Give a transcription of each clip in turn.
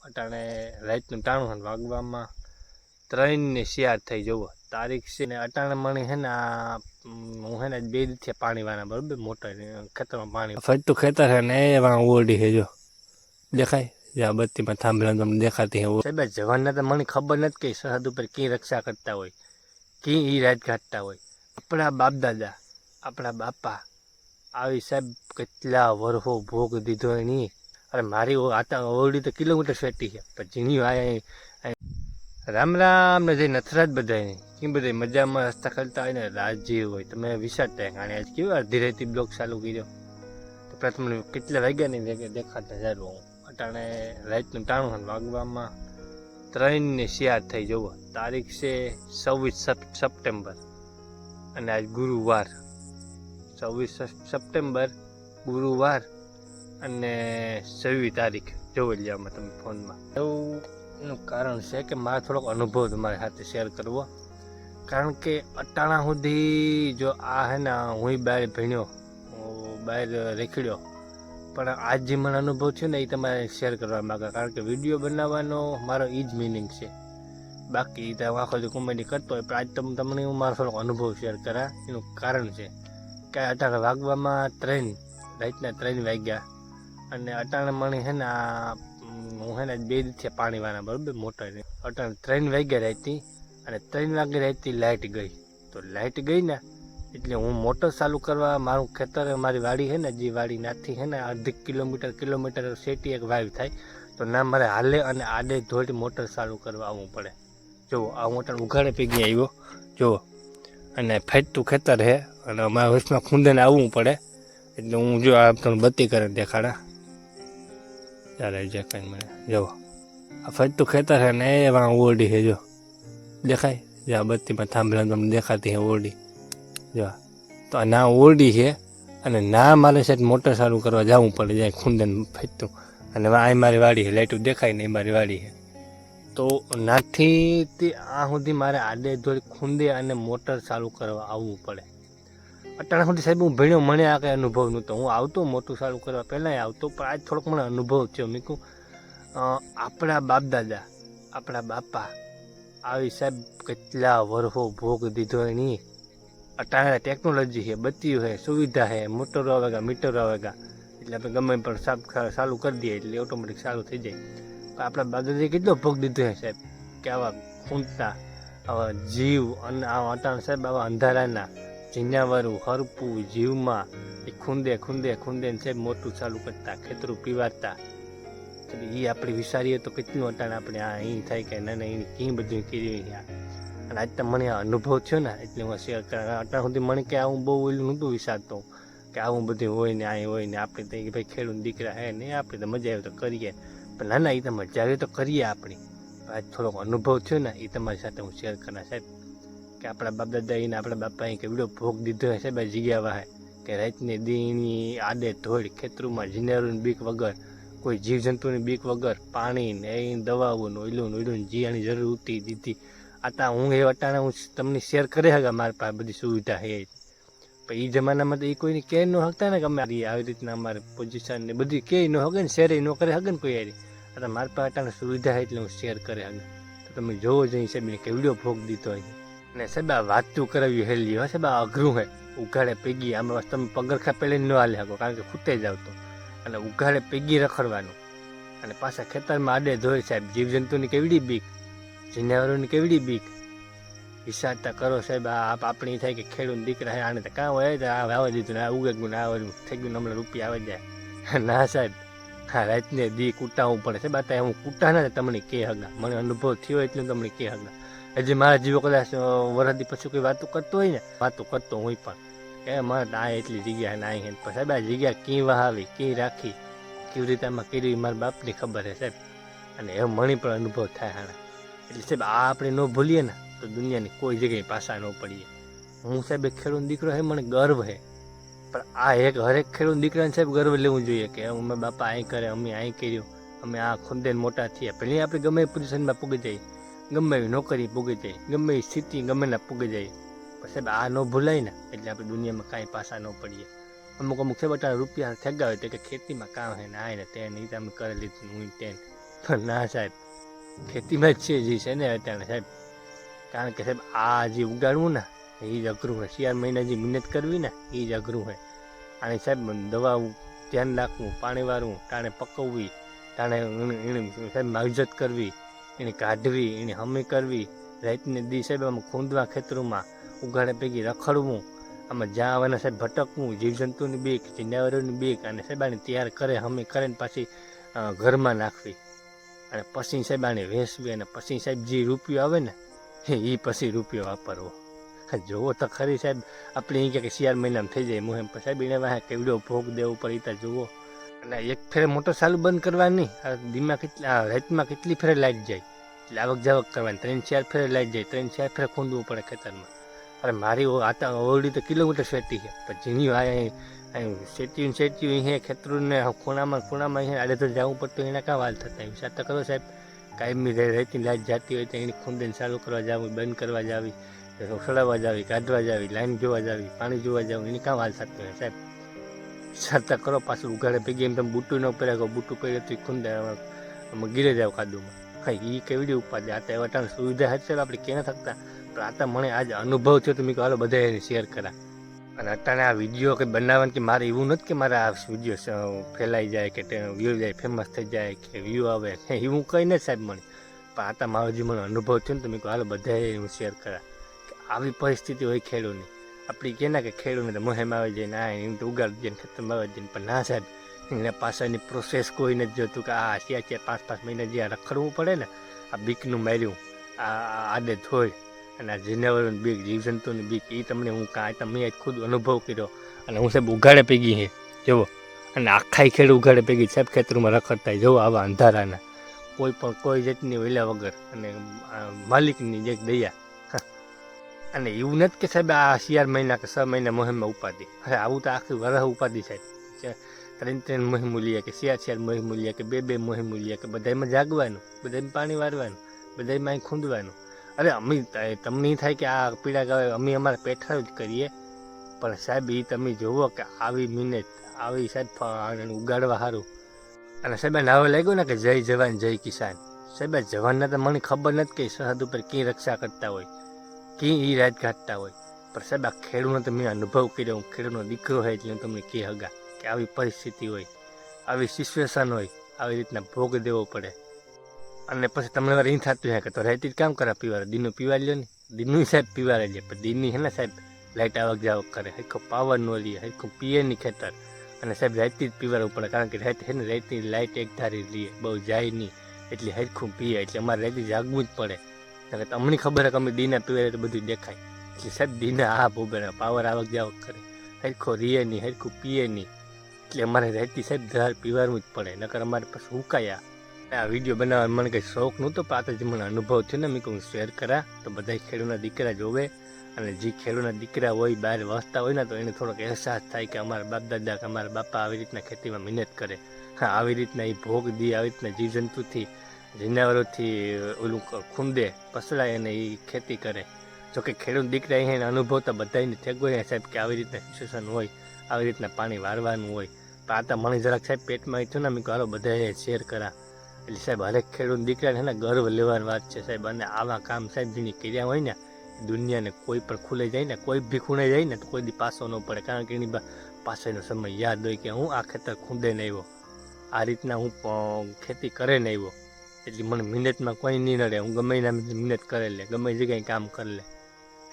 અટાણે રાતનું ટાણું વાગવામાં 3 ને 4 થઈ જવો તારીખ છે ને અટાણે મણી હે ને હું હે ને 2 દિવસથી પાણી વાળા બરોબર મોટર ખેતરમાં પાણી ફરતું ખેતર હે ને એ ઓરડી હે જો દેખાય જ્યાં બત્તીમાં થાંભલા તમને દેખાતી હે સાહેબ જવાનને તો મને ખબર નથી કે સરહદ ઉપર કી રક્ષા કરતા હોય કી ઈ રાત કાઢતા હોય આપણા બાપ દાદા આપણા બાપા આવી સાહેબ કેટલા વર્ષો ભોગ દીધો નહીં અરે મારી ઓરડી તો કિલોમીટર સેટી છે પણ ઝીણી રામ રામ ને જઈ નથરાજ બધાય કેમ બધા મજામાં રસ્તા કરતા હોય ને રાજી હોય તમે વિચારતા અને આજ કેવી અડધી રાતી બ્લોગ ચાલુ કર્યો તો પ્રથમ કેટલા વાગ્યા નહીં દેખાતા ચાલુ હું અટાણે રાતનું ટાણું વાગવામાં 3 ને 4 થઈ જવો તારીખ છે 26 સપ્ટેમ્બર અને આજ ગુરુવાર 26 સપ્ટેમ્બર ગુરુવાર અને 26 તારીખ જોઈ લેવામાં તમે ફોનમાં એવું એનું કારણ છે કે મારે થોડોક અનુભવ તમારી સાથે શેર કરવો કારણ કે અટાણા સુધી જો આ હે ને હું બહાર ભણ્યો બહાર રેખડ્યો પણ આજ જે મને અનુભવ થયો ને એ તમારે શેર કરવા માંગે કારણ કે વિડીયો બનાવવાનો મારો એ જ મિનિંગ છે બાકી તો આખો જે કોમેડી કરતો હોય પણ આજ તમને હું મારો થોડોક અનુભવ શેર કરા એનું કારણ છે કે અટાણે વાગવામાં 3 રાતના 3 વાગ્યા અને અટાણે મને હે ને હું હે ને 2 દિવસથી પાણી વાળા બરોબર મોટર અટાણે 3 વાગ્યા રહેતી અને 3 વાગે રહેતી લાઇટ ગઈ તો લાઇટ ગઈ ને એટલે હું મોટર ચાલુ કરવા મારું ખેતર મારી વાડી છે ને જે વાડી નાથી છે ને અડધી કિલોમીટર સેટી એક વાવ થાય તો ના મારે હાલે અને આડે ધોળી મોટર ચાલુ કરવા આવવું પડે જુઓ આ મોટર ઉઘાડે પીગી આવ્યો જુઓ અને ફેટતું ખેતર છે અને અમારા વર્ષમાં ખૂંદીને આવવું પડે એટલે હું જો આ તમને બત્તી કરે દેખાડા ચાલે જે કંઈ મને જુઓ આ ફેટતું ખેતર છે ને એ ઓરડી છે જો દેખાય જ્યાં બત્તીમાં થાંભલા તમને દેખાતી છે ઓરડી જો તો આ ના ઓરડી છે અને ના મારે સાહેબ મોટર ચાલુ કરવા જવું પડે જાય ખૂંદન ફેંકતું અને આ મારી વાડી છે લાઈટું દેખાય ને એ મારી વાડી છે તો નાથી તે આ સુધી મારે આડે ધોળી ખૂંદે અને મોટર ચાલુ કરવા આવવું પડે અટાણા સુધી સાહેબ હું ભણ્યો મને આ કંઈ અનુભવ નહોતો હું આવતો મોટું ચાલુ કરવા પહેલાં આવતો પણ આજ થોડોક મને અનુભવ થયો મેં કહું આપણા બાપ દાદા આપણા બાપા આવી સાહેબ કેટલા વર્ષો ભોગ દીધો નહીં અટાણે ટેકનોલોજી છે બત્તીઓ છે સુવિધા છે મોટરો આવેગા મીટરો આવેગા એટલે આપણે ગમે પણ ચાલુ કરી દઈએ એટલે ઓટોમેટિક ચાલુ થઈ જાય પણ આપણા બાદાદાએ કેટલો ભોગ દીધો છે સાહેબ કે આવા ખૂંદતા આવા જીવ અને આવા અટાણે સાહેબ આવા અંધારાના ઝીણાવાળું હરપું જીવમાં એ ખૂંદે સાહેબ મોટું ચાલુ કરતા ખેતરું પીવારતા એ આપણે વિચારીએ તો કેટલું અટાણે આપણે આ અહીં થાય કે ના એની કંઈ બધું કર્યું અને આજ તો મને આ અનુભવ થયો ને એટલે હું શેર કરા અત્યાર સુધી મને કે આવું બહુ ઓલું નહોતું વિચારતો કે આવું બધું હોય ને અહીં હોય ને આપણે તો ભાઈ ખેડૂત દીકરા હે ને આપણે તો મજા આવે તો કરીએ પણ ના એ તો મજા આવે તો કરીએ આપણી આજ થોડોક અનુભવ થયો ને એ તમારી સાથે હું શેર કરા સાહેબ કે આપણા બાપ દાદા એને આપણા બાપા અહીં કે વિડીયો ભોગ દીધો હોય સાહેબ જગ્યા વાહે કે રાતની દીની આડે ધોળ ખેતરોમાં જીનેરોની બીક વગર કોઈ જીવજંતુની બીક વગર પાણી ને એ દવાઓનું ઓઈલું જીયાની જરૂર ઉતી દીધી આતા હું એ અટાણે હું તમને શેર કરી શકા મારી પાસે બધી સુવિધા છે પણ એ જમાનામાં તો એ કોઈને કહે ન શકતા ને કે અમે આવી રીતના અમારે પોઝિશન ને બધી કહે ન શકે ને શેર ન કરી શકે ને કોઈ યારી આ મારી પાસે અટાણે સુવિધા છે એટલે હું શેર કરી શકું તો તમે જોવો જોઈએ સાહેબ કે વિડીયો ભોગ દીધો અહીં ને સાહેબ આ વાતું કરાવી હેલી હોય સાહેબ આ અઘરું હે ઉઘાડે પૈગી આમાં તમે પગરખા પહેલે ન હાલી શકો કારણ કે ખૂતે જ આવતો અને ઉઘાડે પૈગી રખડવાનું અને પાછા ખેતરમાં આડે ધોઈ સાહેબ જીવજંતુની કેવડી બીક જીનાવરોની કેવડી બીક વિચારતા કરો સાહેબ આપણી થાય કે ખેડૂત દીકરા હે આને તો કાં હોય તો આ વાવા દીધું ને આ ઉગે ગયું આ થઈ ગયું હમણાં રૂપિયા આવી જાય ના સાહેબ હા રાતને દી કૂટાવવું પડે સાહેબ આ હું કૂટા ને તમને કે હગા મને અનુભવ થયો એટલે તમને કે હગા હજી મારા જીવો કદાચ વરદી પછી કોઈ વાતો કરતો હોય ને વાતો કરતો હું પણ કે મારે આ એટલી જગ્યા ના અહીં પણ સાહેબ આ જગ્યા ક્યાં વહાવી ક્યાં રાખી કેવી રીતે આમાં કરી મારા બાપની ખબર છે સાહેબ અને એ મને પણ અનુભવ થાય હાણા એટલે સાહેબ આ આપણે ન ભૂલીએ ને તો દુનિયાની કોઈ જગ્યાએ પાછા ન પડીએ હું સાહેબ એક ખેડૂત દીકરો છે મને ગર્વ છે પણ આ એક હરેક ખેડૂત દીકરાને સાહેબ ગર્વ લેવું જોઈએ કે અમે બાપા અહીં કરે અમે અહીં કર્યું અમે આ ખુંદે મોટા થયા પહેલી આપણે ગમે એ પોઝિશનમાં પૂગી જઈએ ગમે એવી નોકરી પૂગી જાય ગમે એ સ્થિતિ ગમે ના પૂગી જાય પણ સાહેબ આ ન ભૂલાય ને એટલે આપણે દુનિયામાં કાંઈ પાછા ન પડીએ અમુક સાહેબ અટાણા રૂપિયા થગાવે તો કે ખેતીમાં કામ છે ને આ ને તે નહીં તમે કરી લીધું હું તેન પણ ના સાહેબ, ખેતીમાં જ છે જે છે ને અત્યારે સાહેબ, કારણ કે સાહેબ આ જે ઉગાડવું ને એ જ અઘરું છે. 4 મહિના જે મહેનત કરવી ને એ જ અઘરું છે. અને સાહેબ દવા ધ્યાન રાખવું, પાણી વાળવું, ટાણે પકવવી, ટાણે એને સાહેબ માવજત કરવી, એને કાઢવી, એને હમી કરવી, રાતને દી સાહેબ આમાં ખૂંદવા ખેતરોમાં ઉગાડે પૈકી રખડવું, આમાં જ્યાં આવવાના સાહેબ ભટકવું, જીવજંતુની બીક, જનાવરોની બીક, અને સાહેબ આને તૈયાર કરે, હમી કરે ને પાછી ઘરમાં નાખવી, અને પછી સાહેબ આને વેચવી, અને પછી સાહેબ જે રૂપિયો આવે ને એ પછી રૂપિયો વાપરવો. જોવો તો ખરી સાહેબ, આપણે અહીં કે 4 મહિનામાં થઈ જાય મુહેમ, પણ સાહેબ એને વાંહે કેવડો ભોગ દેવો પડે તો જુઓ. અને એક ફેરે મોટર ચાલુ બંધ કરવાની, દીમાં રાતમાં કેટલી ફેરે લાઈટ જાય, એટલે આવક જાવક કરવાની, 3-4 ફેરે લાઈટ જાય, 3-4 ફેરે ખૂંદવું પડે ખેતરમાં. અરે મારી ઓરડી તો કિલોમીટર સેટી છે, પણ ઝીણી સેટ્યું હે ખેતરોને ખૂણામાં અહીંયા આડે તો જવું પડતું, એને કાં વાલ થતા વિચાર તો કરો સાહેબ. કાયમી રહેતી લાઈટ જતી હોય તો એની ખૂંદીને ચાલુ કરવા જાવી, બંધ કરવા જાવી, સડાવવા જાવી, કાઢવા જાવી, લાઈન જોવા જાવી, પાણી જોવા જાવું, એની કાં વાલ થતી હોય સાહેબ. વિચાર તો કરો, પાછું ઉઘાડે ભેગી એમ તમે બૂટું ન પહેર્યા, બૂટું પહેર્યું તો ખૂંદે ગીરે જાવ કાદુમાં. હા એ કેવડી ઉપાધિ. આ તો એવા સુવિધા હશે આપણે ક્યાં થકતા, પણ આ તો મને આજ અનુભવ થયો તો મેં કહો બધા એને શેર કરા. અને અત્યારે આ વિડીયો કંઈ બનાવવાનું કે મારે એવું નથી કે મારે આ વિડીયો ફેલાઈ જાય કે વ્યૂ જાય, ફેમસ થઈ જાય કે વ્યૂ આવે, એવું કંઈ નથી સાહેબ મને. પણ આ તો મારો જે મને અનુભવ થયો ને તો મેં કહો બધાએ હું શેર કરા કે આવી પરિસ્થિતિ હોય ખેડૂતની. આપણી કે ના કે ખેડૂતને તો મોહેમ આવી જાય, ના એમ તો ઉગાડી દે, ખેતરમાં આવી જાય, પણ ના સાહેબ, એને પાછળની પ્રોસેસ કોઈ નથી જોતું કે આ 4-5 મહિના જે રખડવું પડે ને, આ બીકનું માર્યું, આ આદત હોય, અને આ જનાવરોની બીક, જીવજંતુની બીક, એ તમને હું કાંઈ તમે ખુદ અનુભવ કર્યો. અને હું સાહેબ ઉઘાડે પૈકી હે જુઓ, અને આખાઈ ખેડ ઉઘાડે પૈકી સાહેબ ખેતરમાં રખડતા જુઓ આવા અંધારાના, કોઈ જાતની ઓલા વગર, અને માલિકની જે દયા. અને એવું નથી કે સાહેબ આ 4 મહિના કે 6 મહિના મોહેમમાં ઉપાધિ, અરે આવું તો આખી વરહ ઉપાધિ સાહેબ. 3 મોહિમ મૂલીએ કે 4 મોહિમ મૂલીએ કે 2 મોહિમ મૂલીએ કે બધામાં જાગવાનું, બધામાં પાણી વારવાનું, બધામાં અહીં ખૂંદવાનું. અરે અમે તમને થાય કે આ પીડા ગાવે અમે અમારા પેઠા જ કરીએ, પણ સાહેબ એ તમે જુઓ કે આવી મહેનત, આવી સાહેબ ઉગાડવા સારું. અને સાહેબ હવે લાગ્યું ને કે જય જવાન જય કિસાન, સાહેબ જવાનના તો મને ખબર નથી કે સરહદ ઉપર કઈ રક્ષા કરતા હોય, કઈ એ રાત કાઢતા હોય, પણ સાહેબ આ ખેડૂતનો તો મેં અનુભવ કર્યો. હું ખેડૂતનો દીકરો હોય એટલે હું તમને કહી હગા કે આવી પરિસ્થિતિ હોય, આવી સિચ્યુએશન હોય, આવી રીતના ભોગ દેવો પડે. અને પછી તમને વાર એ થતું હોય કે તો રાતે કામ કરે પીવા, દીનું પીવા લ્યો ને, દીનું સાહેબ પીવા લે, પણ દીની હે ને સાહેબ લાઇટ આવક જાવક કરે, હરખું પાવર ન લે, હરખું પીએ નહીં ખેતર. અને સાહેબ રાતે જ પીવાનું પડે, કારણ કે રાતે છે ને રાતની લાઇટ એક ધારી લે, બહુ જાય નહીં, એટલે હરખું પીએ, એટલે અમારે રાતે જાગવું જ પડે. કારણ કે તમને ખબર છે કે અમે દીના પીવા તો બધું દેખાય, એટલે સાહેબ દીના આ ભોગવે પાવર આવક જાવક કરે, હરખો રીએ નહીં, હરખું પીએ નહીં, એટલે અમારે રાતે સાહેબ ધાર પીવાનું જ પડે, નકર અમારે પછી ઉકાયા. આ વિડીયો બનાવવાનો મને કંઈ શોખ નહોતો, પણ આ તો જે મને અનુભવ થયો ને મેં કહું શેર કરા તો બધા ખેડૂતના દીકરા જોવે. અને જે ખેડૂતના દીકરા હોય બહાર વસતા હોય ને તો એને થોડોક અહેસાસ થાય કે અમારા બાપ દાદા કે અમારા બાપા આવી રીતના ખેતીમાં મહેનત કરે, હા આવી રીતના એ ભોગ દે, આવી રીતના જીવજંતુથી જનાવરોથી ઓલું ખૂંદે પસડાય અને એ ખેતી કરે. જોકે ખેડૂત દીકરા એને અનુભવ તો બધાને થેગો હોય સાહેબ કે આવી રીતના સિચ્યુએશન હોય, આવી રીતના પાણી વારવાનું હોય. પણ આ તો મને જરાક સાહેબ પેટમાં થયું ને મેં કહું હાલો બધાએ શેર કરા. એટલે સાહેબ હરેક ખેડૂત દીકરાને છે ને ગર્વ લેવાની વાત છે સાહેબ. અને આવા કામ સાહેબ જેની કર્યા હોય ને દુનિયાને કોઈ પણ ખુલે જાય ને, કોઈ બી ખૂણે જાય ને તો કોઈ દી પાછો ન પડે, કારણ કે એની પાછળનો સમય યાદ હોય કે હું આ ખેતર ખૂંદે ને આવ્યો, આ રીતના હું ખેતી કરે ને આવ્યો, એટલે મને મહેનતમાં કોઈ નહીં નડે, હું ગમે એના મહેનત કરે લે, ગમે જગ્યાએ કામ કરી લે.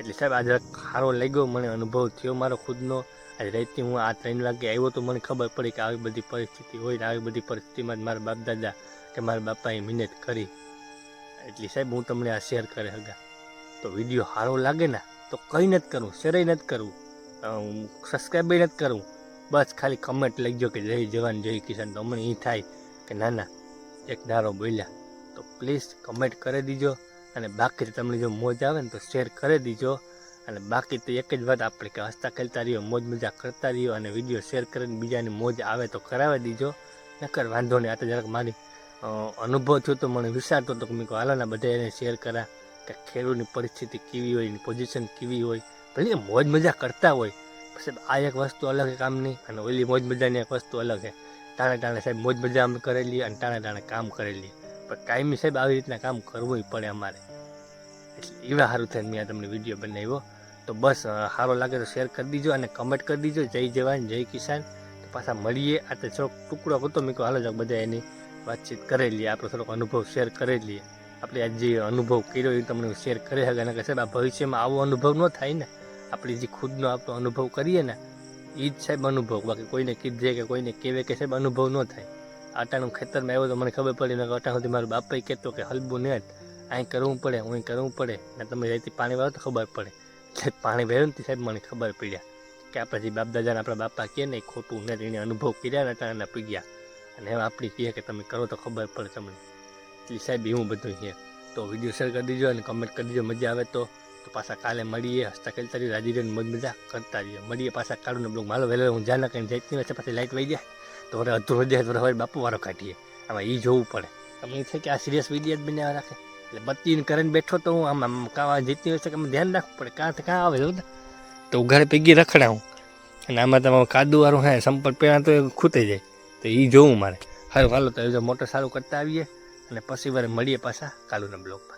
એટલે સાહેબ આજે સારો લાગ્યો, મને અનુભવ થયો મારો ખુદનો. આજે રાતથી હું આ 3 વાગે આવ્યો તો મને ખબર પડી કે આવી બધી પરિસ્થિતિ હોય ને આવી બધી પરિસ્થિતિમાં મારા બાપ દાદા કે મારા બાપાએ મહેનત કરી. એટલે સાહેબ હું તમને આ શેર કરે હગા. તો વિડીયો સારો લાગે ને તો કંઈ નથી કરવું, શેરે નથી કરવું, સબસ્ક્રાઈબ નથી કરવું, બસ ખાલી કમેન્ટ લખજો કે જય જવાન જય કિસાન. તો અમને એ થાય કે ના ના એક ધારો બોલ્યા, તો પ્લીઝ કમેન્ટ કરી દીજો. અને બાકી તમને જો મોજ આવે ને તો શેર કરી દીજો. અને બાકી તો એક જ વાત આપણે કે હસતા ખેલતા રહ્યો, મોજ મજા કરતા રહ્યો, અને વિડીયો શેર કરીને બીજાની મોજ આવે તો કરાવી દીજો, નકર વાંધો નહીં. આ તો જરાક મારી અનુભવ થયો તો મને વિચારતો હતો કે મેં કહું હાલો ને બધા એને શેર કરા કે ખેડૂતની પરિસ્થિતિ કેવી હોય, એની પોઝિશન કેવી હોય, ભલે મોજ મજા કરતા હોય પછી આ એક વસ્તુ અલગ કામની, અને ઓલી મોજ મજાની એક વસ્તુ અલગ છે. ટાણે ટાણે સાહેબ મોજ મજા અમે કરેલી અને ટાણે ટાણે કામ કરેલી, પણ કાયમી સાહેબ આવી રીતના કામ કરવું પડે અમારે, એટલે એવા સારું થઈને મેં તમને વિડીયો બનાવ્યો. તો બસ સારો લાગે તો શેર કરી દીજો અને કમેન્ટ કરી દીજો. જય જવાન જય કિસાન. તો પાછા મળીએ. આ તો થોડોક ટુકડો હતો, મેં કહું હાલો જાક બધા એની વાતચીત કરી લઈએ, આપણે થોડોક અનુભવ શેર કરી લઈએ. આપણે આજ જે અનુભવ કર્યો એ તમને શેર કરી શકે, અને કે સાહેબ આ ભવિષ્યમાં આવો અનુભવ ન થાય ને, આપણે જે ખુદનો આપણો અનુભવ કરીએ ને એ જ સાહેબ અનુભવ, બાકી કોઈને કીધે કે કોઈને કહેવે કે સાહેબ અનુભવ ન થાય. આટાનું ખેતરમાં આવ્યો તો મને ખબર પડી ને આટા સુધી મારું બાપાએ કહેતો કે હલબું ને અહીં કરવું પડે, હું કરવું પડે ને તમે રેતી પાણી વાળો તો ખબર પડે. એટલે પાણી વહેરું ને સાહેબ મને ખબર પડ્યા કે આપણે જે બાપ દાદાને આપણા બાપા કહે ને એ ખોટું ને એને અનુભવ કર્યા ને અટાણા પીગ્યા, અને હવે આપણી કહે કે તમે કરો તો ખબર પડે તમને. એટલે સાહેબ એવું બધું છે. તો વિડીયો શેર કરી દીજો અને કમેન્ટ કરી દીજો. મજા આવે તો પાછા કાલે મળીએ. હસતા ખેલતા રહીએ, રાજી રહીને મજા કરતા રહીએ. મળીએ પાછા કાળુને બ્લોગ. માલો વહેલો હું જ્યાં ના કરીને જઈતી વચ્ચે પાછી લાઈટ વહી જાય તો હવે અધૂરો જાય તો હવે બાપુ વાળો કાઢીએ. આમાં એ જોવું પડે. તમને એ થાય કે આ સિરિયસ વિડીયો જ બનાવવા રાખે, એટલે બત્તીને કરીને બેઠો તો હું આમ કાં જીતતી હોય છે કે ધ્યાન રાખવું પડે. કાં આવે તો ઉઘાડે પૈકી રખડાવું, અને આમાં તમારું કાદુવાળું હે સંપર્ક પહેલાં તો ખૂટી જાય, તો એ જોવું મારે. સારું હાલો તો મોટર સારું કરતા આવીએ અને પછી વાર મળીએ પાછા કાલુના બ્લોગમાં.